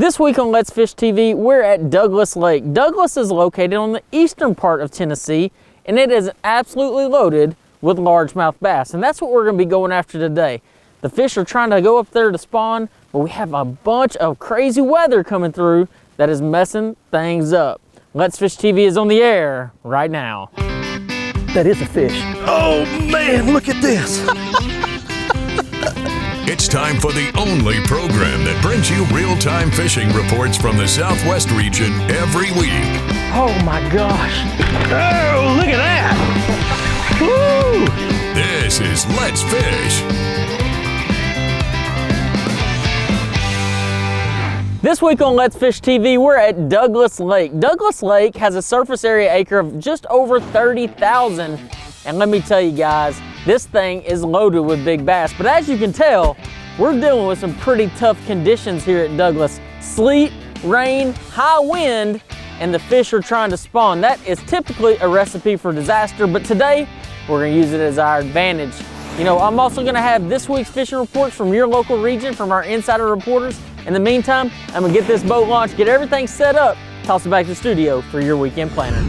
This week on Let's Fish TV, we're at Douglas Lake. Douglas is located on the eastern part of Tennessee, and it is absolutely loaded with largemouth bass, and that's what we're going to be going after today. The fish are trying to go up there to spawn, but we have a bunch of crazy weather coming through that is messing things up. Let's Fish TV is on the air right now. That is a fish. Oh man, look at this. It's time for the only program that brings you real-time fishing reports from the Southwest region every week. Oh my gosh. Oh, look at that. Woo! This is Let's Fish. This week on Let's Fish TV, we're at Douglas Lake. Douglas Lake has a surface area acre of just over 30,000. And let me tell you guys, this thing is loaded with big bass. But as you can tell, we're dealing with some pretty tough conditions here at Douglas. Sleet, rain, high wind, and the fish are trying to spawn. That is typically a recipe for disaster, but today, we're gonna use it as our advantage. You know, I'm also gonna have this week's fishing reports from your local region, from our insider reporters. In the meantime, I'm gonna get this boat launched, get everything set up, toss it back to the studio for your weekend planner.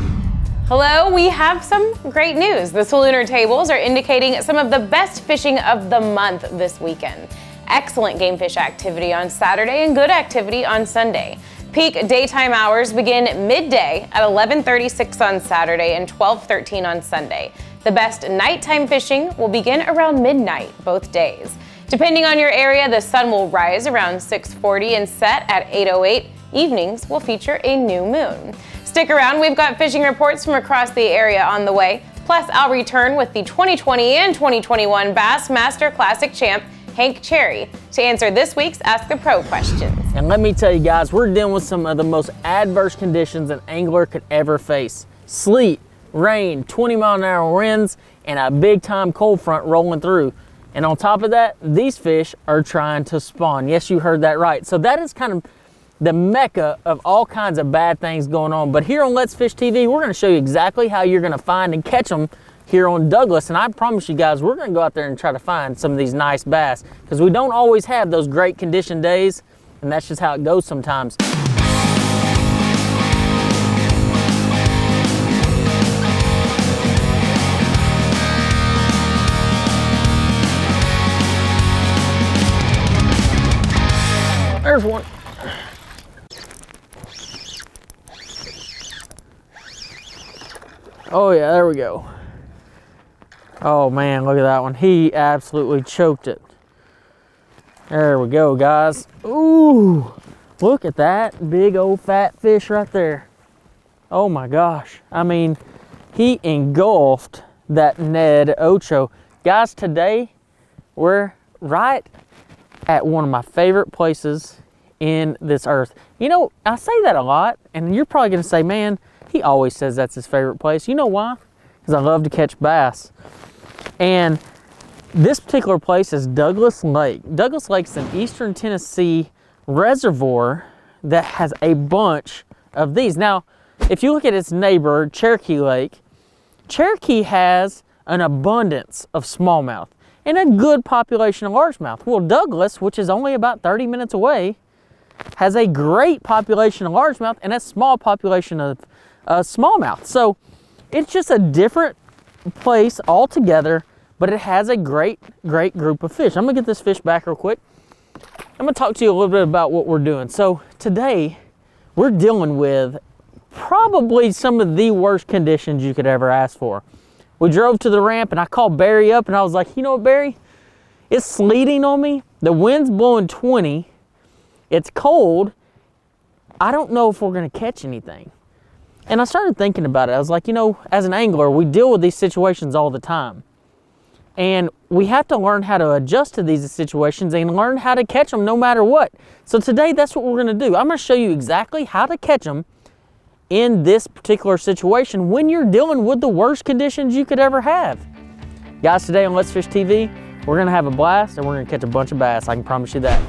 Hello, we have some great news. The Salooners tables are indicating some of the best fishing of the month this weekend. Excellent game fish activity on Saturday and good activity on Sunday. Peak daytime hours begin midday at 11:36 on Saturday and 12:13 on Sunday. The best nighttime fishing will begin around midnight both days. Depending on your area, the sun will rise around 6:40 and set at 8:08. Evenings will feature a new moon. Stick around, we've got fishing reports from across the area on the way. Plus, I'll return with the 2020 and 2021 Bassmaster Classic champ, Hank Cherry, to answer this week's Ask the Pro questions. And let me tell you guys, we're dealing with some of the most adverse conditions an angler could ever face. Sleet, rain, 20-mile-an-hour winds, and a big-time cold front rolling through. And on top of that, these fish are trying to spawn. Yes, you heard that right. So that is kind of the mecca of all kinds of bad things going on. But here on Let's Fish TV, we're gonna show you exactly how you're gonna find and catch them here on Douglas. And I promise you guys, we're gonna go out there and try to find some of these nice bass, because we don't always have those great condition days, and that's just how it goes sometimes. There's one. Oh yeah, there we go. Oh man, look at that one. He absolutely choked it. There we go, guys. Ooh, look at that big old fat fish right there. Oh my gosh. I mean, he engulfed that Ned Ocho. Guys, today we're right at one of my favorite places in this earth. You know, I say that a lot, and you're probably gonna say, man, he always says that's his favorite place. You know why? Because I love to catch bass. And this particular place is Douglas Lake. Douglas Lake's an eastern Tennessee reservoir that has a bunch of these. Now, if you look at its neighbor, Cherokee Lake, Cherokee has an abundance of smallmouth and a good population of largemouth. Well, Douglas, which is only about 30 minutes away, has a great population of largemouth and a small population of smallmouth. So it's just a different place altogether, but it has a great group of fish. I'm gonna get this fish back real quick. I'm gonna talk to you a little bit about what we're doing. So today we're dealing with probably some of the worst conditions you could ever ask for. We drove to the ramp and I called Barry up and I was like, you know what, Barry? It's sleeting on me. The wind's blowing 20. It's cold. I don't know if we're gonna catch anything. And I started thinking about it. I was like, you know, as an angler, we deal with these situations all the time. And we have to learn how to adjust to these situations and learn how to catch them no matter what. So today, that's what we're gonna do. I'm gonna show you exactly how to catch them in this particular situation when you're dealing with the worst conditions you could ever have. Guys, today on Let's Fish TV, we're gonna have a blast and we're gonna catch a bunch of bass. I can promise you that.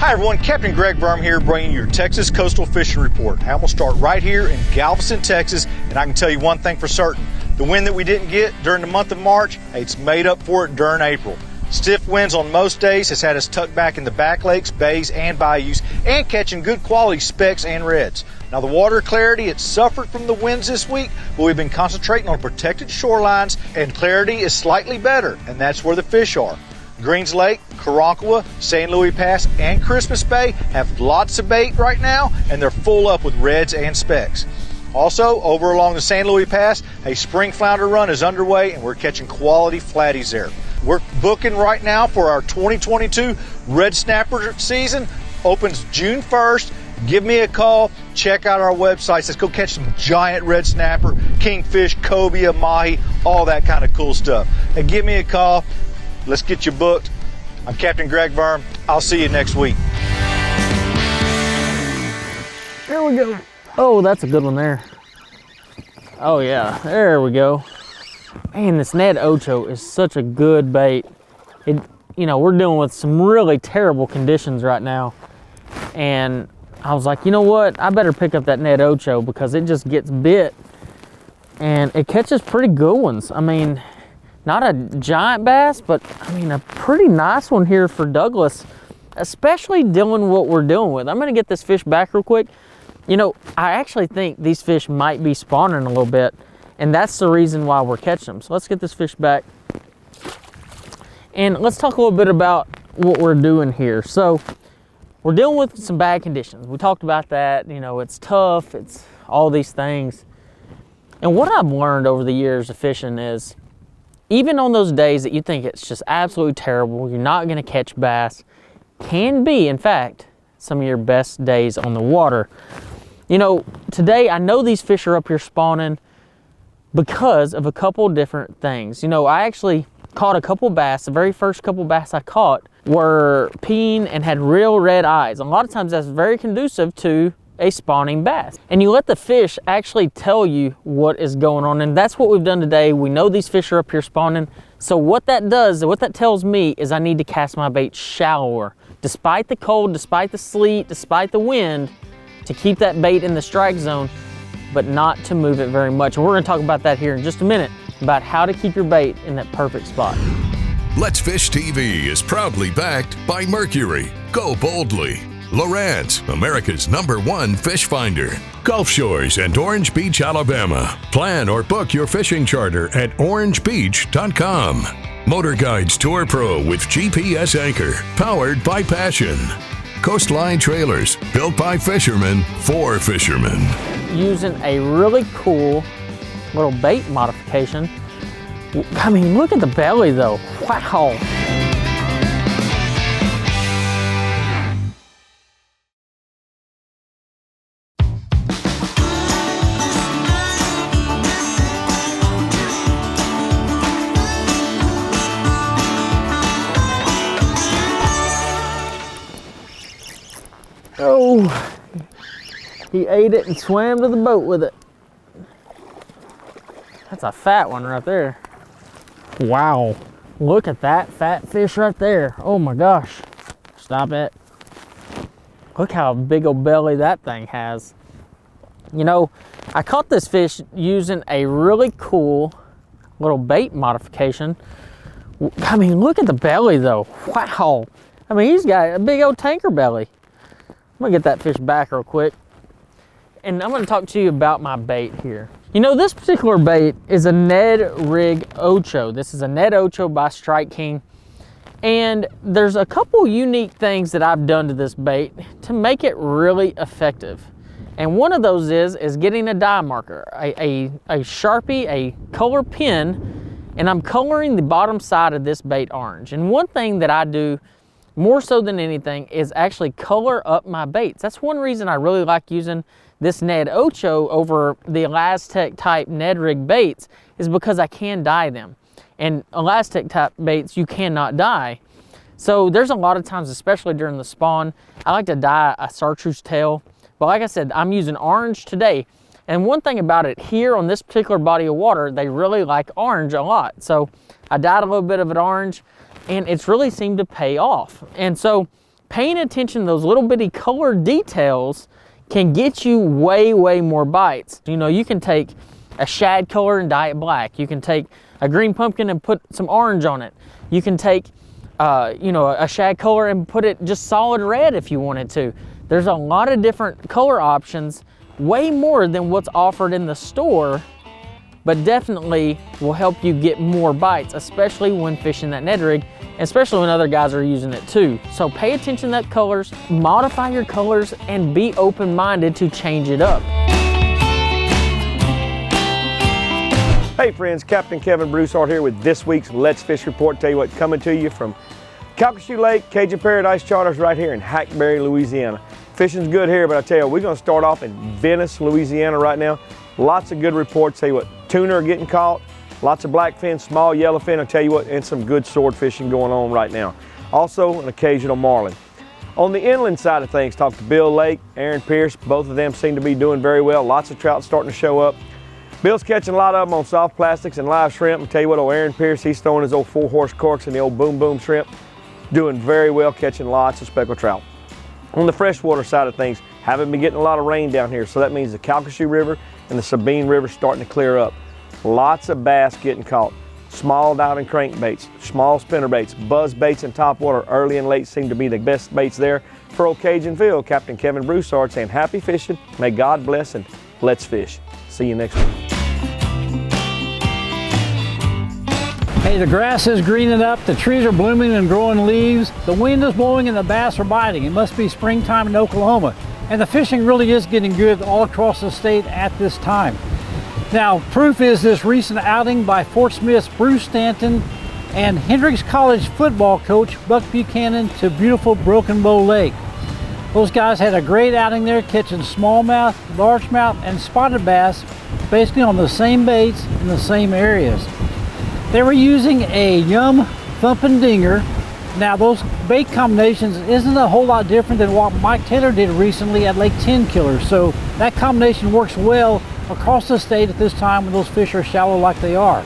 Hi everyone, Captain Greg Verm here bringing you your Texas Coastal Fishing Report. I'm going to start right here in Galveston, Texas, and I can tell you one thing for certain. The wind that we didn't get during the month of March, it's made up for it during April. Stiff winds on most days has had us tucked back in the back lakes, bays, and bayous, and catching good quality specks and reds. Now the water clarity, it suffered from the winds this week, but we've been concentrating on protected shorelines, and clarity is slightly better, and that's where the fish are. Greens Lake, Karankawa, St. Louis Pass, and Christmas Bay have lots of bait right now, and they're full up with reds and specks. Also, over along the St. Louis Pass, a spring flounder run is underway, and we're catching quality flatties there. We're booking right now for our 2022 red snapper season. Opens June 1st. Give me a call. Check out our websites. Let's go catch some giant red snapper, kingfish, cobia, mahi, all that kind of cool stuff. And give me a call. Let's get you booked. I'm Captain Greg Verm. I'll see you next week. There we go. Oh, that's a good one there. Oh yeah, there we go. Man, this Ned Ocho is such a good bait. You know, we're dealing with some really terrible conditions right now. And I was like, you know what? I better pick up that Ned Ocho because it just gets bit. And it catches pretty good ones. I mean, not a giant bass, but I mean, a pretty nice one here for Douglas, especially doing what we're dealing with. I'm gonna get this fish back real quick. You know, I actually think these fish might be spawning a little bit, and that's the reason why we're catching them. So let's get this fish back. And let's talk a little bit about what we're doing here. So we're dealing with some bad conditions. We talked about that. You know, it's tough, it's all these things. And what I've learned over the years of fishing is, even on those days that you think it's just absolutely terrible, you're not gonna catch bass, can be, in fact, some of your best days on the water. You know, today I know these fish are up here spawning because of a couple different things. You know, I actually caught a couple bass. The very first couple bass I caught were peeing and had real red eyes. A lot of times that's very conducive to a spawning bass. And you let the fish actually tell you what is going on, and that's what we've done today. We know these fish are up here spawning. So what that does, what that tells me is I need to cast my bait shallower. Despite the cold, despite the sleet, despite the wind, to keep that bait in the strike zone, but not to move it very much. And we're gonna talk about that here in just a minute, about how to keep your bait in that perfect spot. Let's Fish TV is proudly backed by Mercury, Go Boldly, Lowrance, America's #1 fish finder, Gulf Shores and Orange Beach, Alabama. Plan or book your fishing charter at orangebeach.com. MotorGuide's Tour Pro with GPS anchor, powered by Passion. Coastline Trailers, built by fishermen for fishermen. Using a really cool little bait modification. I mean, look at the belly though. Wow. Oh, he ate it and swam to the boat with it. That's a fat one right there. Wow, look at that fat fish right there. Oh my gosh, stop it. Look how big a belly that thing has. You know, I caught this fish using a really cool little bait modification. I mean, look at the belly though. Wow. I mean, he's got a big old tanker belly. I'm gonna get that fish back real quick. And I'm gonna talk to you about my bait here. You know, this particular bait is a Ned Rig Ocho. This is a Ned Ocho by Strike King. And there's a couple unique things that I've done to this bait to make it really effective. And one of those is getting a dye marker, a Sharpie, a color pen, and I'm coloring the bottom side of this bait orange. And one thing that I do more so than anything is actually color up my baits. That's one reason I really like using this Ned Ocho over the Elastec type Ned Rig baits, is because I can dye them. And Elastec type baits you cannot dye. So there's a lot of times, especially during the spawn, I like to dye a chartreuse tail. But like I said, I'm using orange today. And one thing about it, here on this particular body of water, they really like orange a lot. So I dyed a little bit of it orange, and it's really seemed to pay off. And so paying attention to those little bitty color details can get you way, way more bites. You know, you can take a shad color and dye it black. You can take a green pumpkin and put some orange on it. You can take you know, a shag color and put it just solid red if you wanted to. There's a lot of different color options, way more than what's offered in the store, but definitely will help you get more bites, especially when fishing that Ned rig, especially when other guys are using it too. So pay attention to that colors, modify your colors, and be open-minded to change it up. Hey friends, Captain Kevin Broussard here with this week's Let's Fish Report. Tell you what, coming to you from Calcasieu Lake, Cajun Paradise Charters right here in Hackberry, Louisiana. Fishing's good here, but I tell you, we're gonna start off in Venice, Louisiana right now. Lots of good reports. Tell you what, tuna are getting caught, lots of blackfin, small yellowfin, I tell you what, and some good sword fishing going on right now. Also, an occasional marlin. On the inland side of things, talk to Bill Lake, Aaron Pierce, both of them seem to be doing very well. Lots of trout starting to show up. Bill's catching a lot of them on soft plastics and live shrimp. I tell you what, old Aaron Pierce, he's throwing his old 4-horse corks and the old boom boom shrimp. Doing very well, catching lots of speckled trout. On the freshwater side of things, haven't been getting a lot of rain down here, so that means the Calcasieu River and the Sabine River starting to clear up. Lots of bass getting caught. Small diving crankbaits, small spinnerbaits, buzz baits in top water, early and late seem to be the best baits there. For old Cajunville, Captain Kevin Broussard saying happy fishing, may God bless, and let's fish. See you next week. Hey, the grass is greening up, the trees are blooming and growing leaves, the wind is blowing and the bass are biting. It must be springtime in Oklahoma. And the fishing really is getting good all across the state at this time. Now, proof is this recent outing by Fort Smith's Bruce Stanton and Hendricks College football coach Buck Buchanan to beautiful Broken Bow Lake. Those guys had a great outing there, catching smallmouth, largemouth, and spotted bass, basically on the same baits in the same areas. They were using a Yum Thumpin' Dinger. Now those bait combinations isn't a whole lot different than what Mike Taylor did recently at Lake 10 Killer. So that combination works well across the state at this time when those fish are shallow like they are.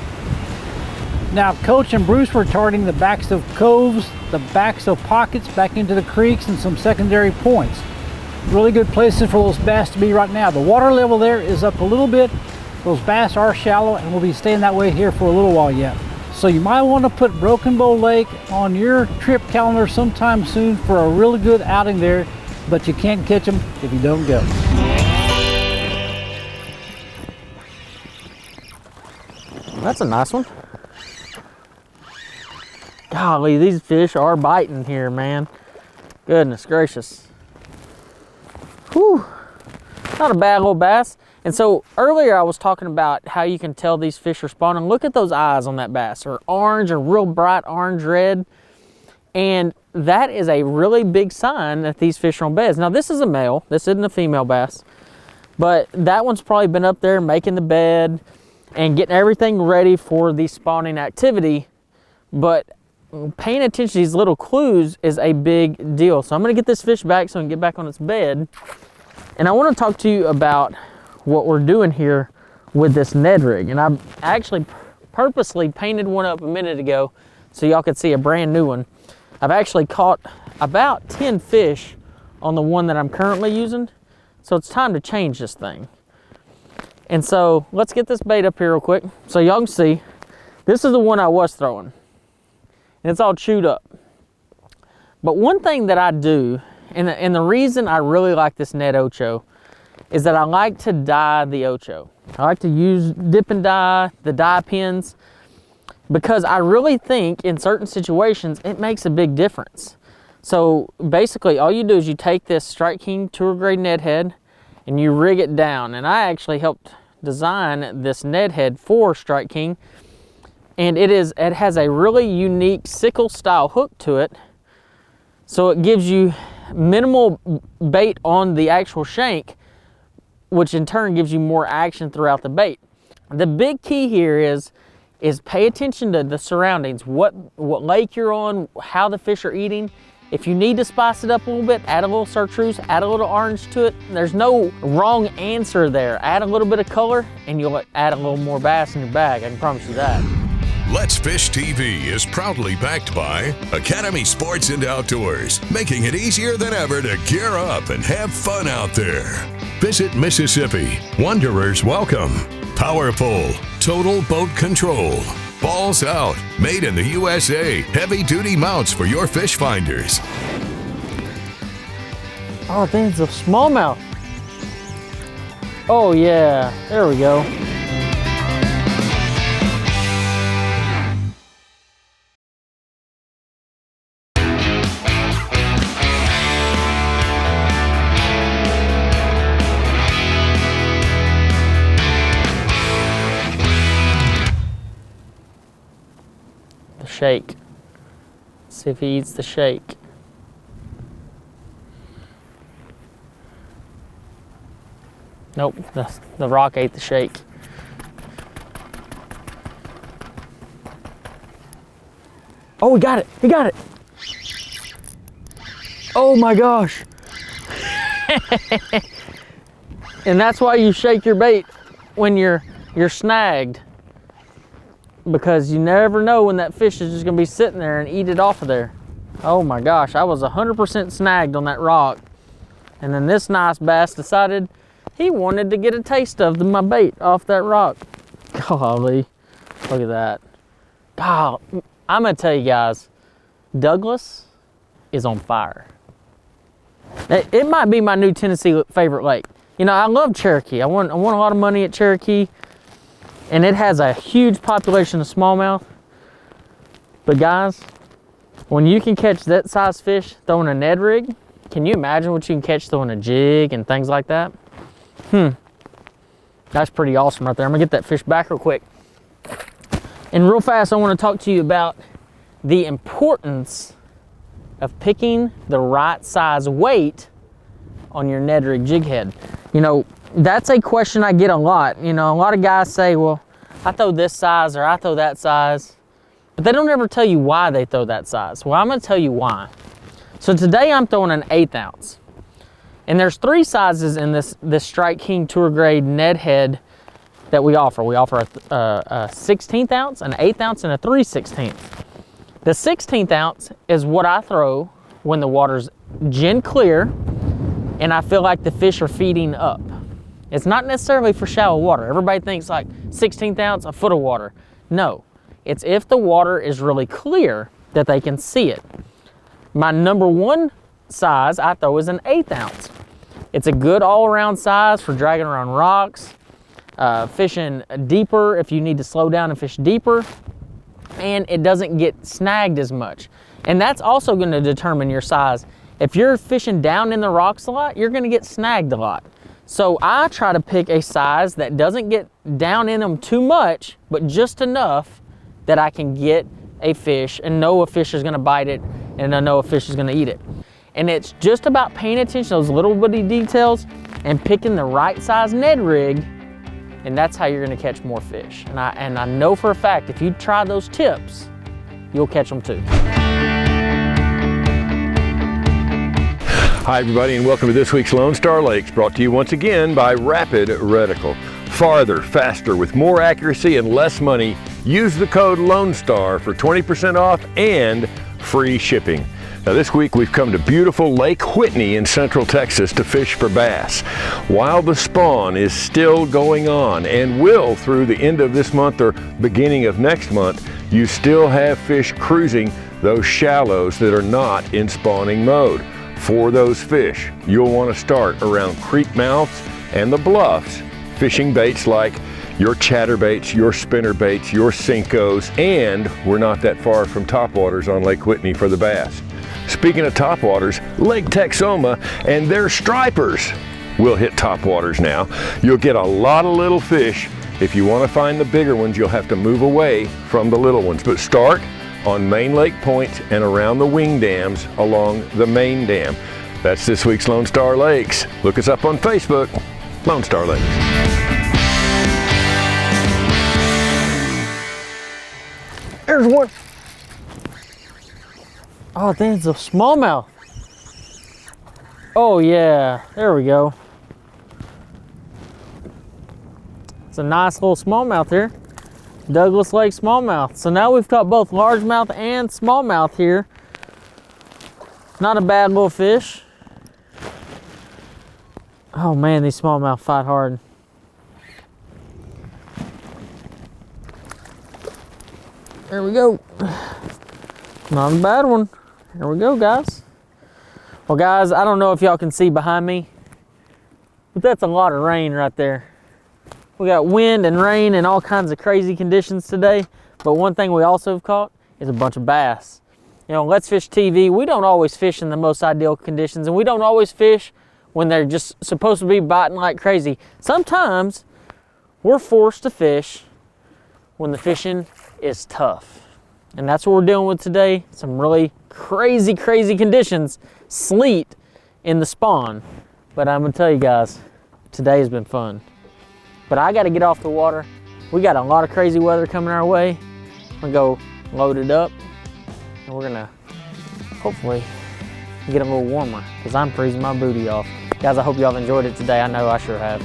Now Coach and Bruce were targeting the backs of coves, the backs of pockets, back into the creeks, and some secondary points. Really good places for those bass to be right now. The water level there is up a little bit. Those bass are shallow and will be staying that way here for a little while yet. So you might want to put Broken Bow Lake on your trip calendar sometime soon for a really good outing there, but you can't catch them if you don't go. That's a nice one. Golly, these fish are biting here, man. Goodness gracious. Whew. Not a bad little bass. And so earlier I was talking about how you can tell these fish are spawning. Look at those eyes on that bass. They're orange or real bright orange red. And that is a really big sign that these fish are on beds. Now this is a male, this isn't a female bass, but that one's probably been up there making the bed and getting everything ready for the spawning activity. But paying attention to these little clues is a big deal. So I'm gonna get this fish back so I can get back on its bed. And I wanna talk to you about what we're doing here with this Ned rig. And I actually purposely painted one up a minute ago so y'all could see a brand new one. I've actually caught about 10 fish on the one that I'm currently using. So it's time to change this thing. And so let's get this bait up here real quick so y'all can see. This is the one I was throwing. And it's all chewed up. But one thing that I do, and the reason I really like this Ned Ocho, is that I like to dye the Ocho. I like to use dip and dye, the dye pins, because I really think in certain situations it makes a big difference. So basically all you do is you take this Strike King tour grade Ned head and you rig it down. And I actually helped design this Ned head for Strike King. And it has a really unique sickle style hook to it. So it gives you minimal bait on the actual shank, which in turn gives you more action throughout the bait. The big key here is pay attention to the surroundings, what lake you're on, how the fish are eating. If you need to spice it up a little bit, add a little chartreuse, add a little orange to it. There's no wrong answer there. Add a little bit of color and you'll add a little more bass in your bag, I can promise you that. Let's Fish TV is proudly backed by Academy Sports and Outdoors, making it easier than ever to gear up and have fun out there. Visit Mississippi, Wanderers welcome. Power Pole, total boat control. Balls Out. Made in the USA. Heavy-duty mounts for your fish finders. Oh, I think it's a smallmouth. Oh yeah, there we go. The shake. Let's see if he eats the shake. Nope, the rock ate the shake. Oh, he got it, he got it. Oh my gosh. And that's why you shake your bait when you're snagged, because you never know when that fish is just gonna be sitting there and eat it off of there. Oh my gosh, I was 100% snagged on that rock. And then this nice bass decided he wanted to get a taste of my bait off that rock. Golly, look at that. God, I'm gonna tell you guys, Douglas is on fire. It might be my new Tennessee favorite lake. You know, I love Cherokee. I won a lot of money at Cherokee, and it has a huge population of smallmouth. But guys, when you can catch that size fish throwing a Ned rig, can you imagine what you can catch throwing a jig and things like that? That's pretty awesome right there. I'm gonna get that fish back real quick. And real fast, I want to talk to you about the importance of picking the right size weight on your Ned rig jig head. You know, that's a question I get a lot. You know, a lot of guys say, well, I throw this size or I throw that size, but they don't ever tell you why they throw that size. Well, I'm gonna tell you why. So today I'm throwing an 1/8 ounce. And there's 3 sizes in this Strike King Tour Grade Ned head that we offer. We offer a 16th ounce, an 1/8 ounce, and a 3/16. The 16th ounce is what I throw when the water's gin clear and I feel like the fish are feeding up. It's not necessarily for shallow water. Everybody thinks like 16th ounce, a foot of water. No, it's if the water is really clear that they can see it. My number 1 size I throw is an 1/8 ounce. It's a good all-around size for dragging around rocks, fishing deeper if you need to slow down and fish deeper, and it doesn't get snagged as much. And that's also going to determine your size. If you're fishing down in the rocks a lot, you're going to get snagged a lot. So I try to pick a size that doesn't get down in them too much, but just enough that I can get a fish and know a fish is going to bite it and I know a fish is going to eat it. And it's just about paying attention to those little bitty details and picking the right size Ned rig, and that's how you're gonna catch more fish. And I know for a fact, if you try those tips, you'll catch them too. Hi everybody, and welcome to this week's Lone Star Lakes, brought to you once again by Rapid Reticle. Farther, faster, with more accuracy and less money. Use the code Lone Star for 20% off and free shipping. Now this week we've come to beautiful Lake Whitney in Central Texas to fish for bass. While the spawn is still going on and will through the end of this month or beginning of next month, you still have fish cruising those shallows that are not in spawning mode. For those fish, you'll want to start around creek mouths and the bluffs, fishing baits like your chatterbaits, your spinnerbaits, your Cincos, and we're not that far from topwaters on Lake Whitney for the bass. Speaking of topwaters, Lake Texoma and their stripers will hit topwaters now. You'll get a lot of little fish. If you want to find the bigger ones, you'll have to move away from the little ones. But start on main lake points and around the wing dams along the main dam. That's this week's Lone Star Lakes. Look us up on Facebook, Lone Star Lakes. There's one. Oh, I think it's a smallmouth. Oh yeah, there we go. It's a nice little smallmouth here. Douglas Lake smallmouth. So now we've caught both largemouth and smallmouth here. Not a bad little fish. Oh man, these smallmouth fight hard. There we go. Not a bad one. There we go, guys. Well, guys, I don't know if y'all can see behind me, but that's a lot of rain right there. We got wind and rain and all kinds of crazy conditions today, but one thing we also have caught is a bunch of bass. You know, Let's Fish TV, we don't always fish in the most ideal conditions, and we don't always fish when they're just supposed to be biting like crazy. Sometimes we're forced to fish when the fishing is tough. And that's what we're dealing with today. Some really crazy conditions. Sleet in the spawn. But I'm gonna tell you guys, today has been fun. But I gotta get off the water. We got a lot of crazy weather coming our way. I'm gonna go load it up. And we're gonna hopefully get a little warmer, because I'm freezing my booty off. Guys, I hope y'all have enjoyed it today. I know I sure have.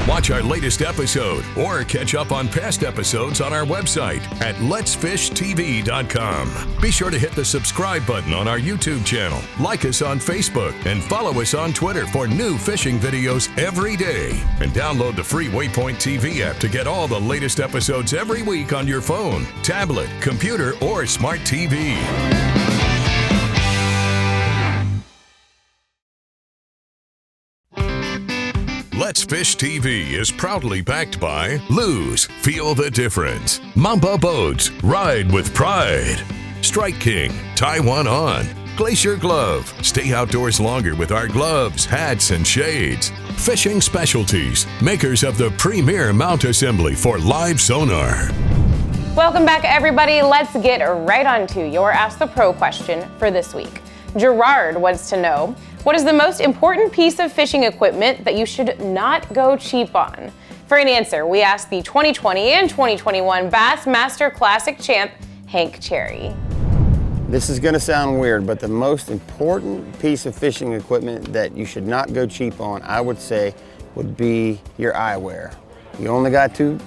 Watch our latest episode or catch up on past episodes on our website at letsfishtv.com. Be sure to hit the subscribe button on our YouTube channel, like us on Facebook, and follow us on Twitter for new fishing videos every day. And download the free Waypoint TV app to get all the latest episodes every week on your phone, tablet, computer, or smart TV. Let's Fish TV is proudly backed by Lose, Feel the Difference, Mamba Boats, Ride with Pride, Strike King, Tie One On, Glacier Glove, stay outdoors longer with our gloves, hats, and shades, Fishing Specialties, makers of the premier mount assembly for live sonar. Welcome back, everybody. Let's get right on to your Ask the Pro question for this week. Gerard wants to know, what is the most important piece of fishing equipment that you should not go cheap on? For an answer, we asked the 2020 and 2021 Bassmaster Classic champ, Hank Cherry. This is gonna sound weird, but the most important piece of fishing equipment that you should not go cheap on, I would say, would be your eyewear. You only got two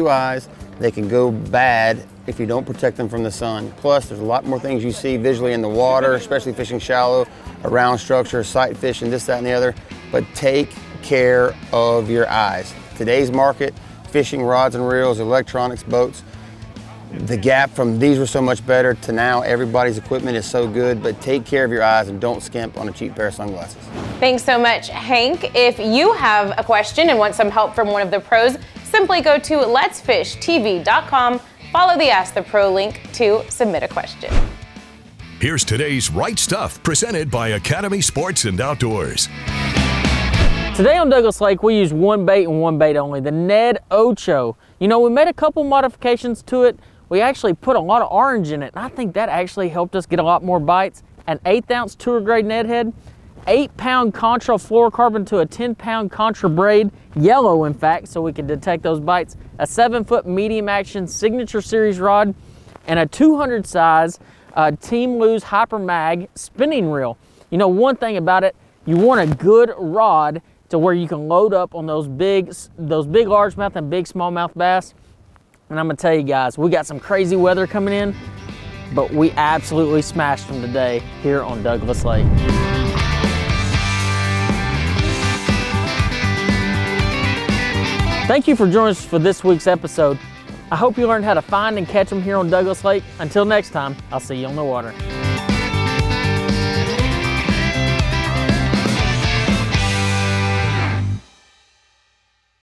eyes. They can go bad if you don't protect them from the sun. Plus, there's a lot more things you see visually in the water, especially fishing shallow, around structure, sight fishing, this, that, and the other. But take care of your eyes. Today's market, fishing rods and reels, electronics, boats, the gap from these were so much better to now everybody's equipment is so good, but take care of your eyes and don't skimp on a cheap pair of sunglasses. Thanks so much, Hank. If you have a question and want some help from one of the pros, simply go to letsfishtv.com, follow the Ask the Pro link to submit a question. Here's today's Right Stuff, presented by Academy Sports and Outdoors. Today on Douglas Lake, we use one bait and one bait only, the Ned Ocho. You know, we made a couple modifications to it. We actually put a lot of orange in it, and I think that actually helped us get a lot more bites. An 1/8 ounce tour grade Ned head, 8-pound contra fluorocarbon to a 10-pound contra braid, yellow in fact, so we can detect those bites, a 7-foot medium action signature series rod, and a 200 size Team Lose Hyper Mag spinning reel. You know, one thing about it, you want a good rod to where you can load up on those big largemouth and big smallmouth bass. And I'm gonna tell you guys, we got some crazy weather coming in, but we absolutely smashed them today here on Douglas Lake. Thank you for joining us for this week's episode. I hope you learned how to find and catch them here on Douglas Lake. Until next time, I'll see you on the water.